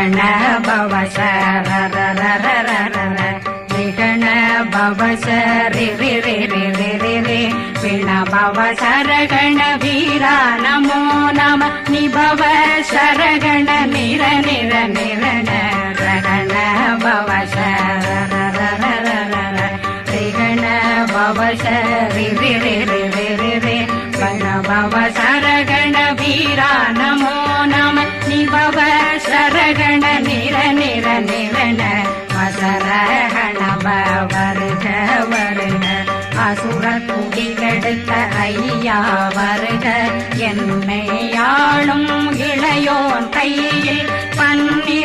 ரகண பவ சரரரரரரர ரிகண பவ சரி ரி ரி ரி ரி ரி ரி பிண பவ சரகண வீரா நமோ நம நிபவ சரகண நிர நிர நிரண ரகண பவ சரரரரரர ரிகண பவ சரி ரி ரி ரி ரி ரி ரி பிண பவ சரகண வீரா நமோ நம நிபவ சரகண நிர நிர நிரண வசரகண வருக வருக அசுர குடிகெடுத்த ஐயா வருக என்னை யாழும் இளையோன் கையில் 12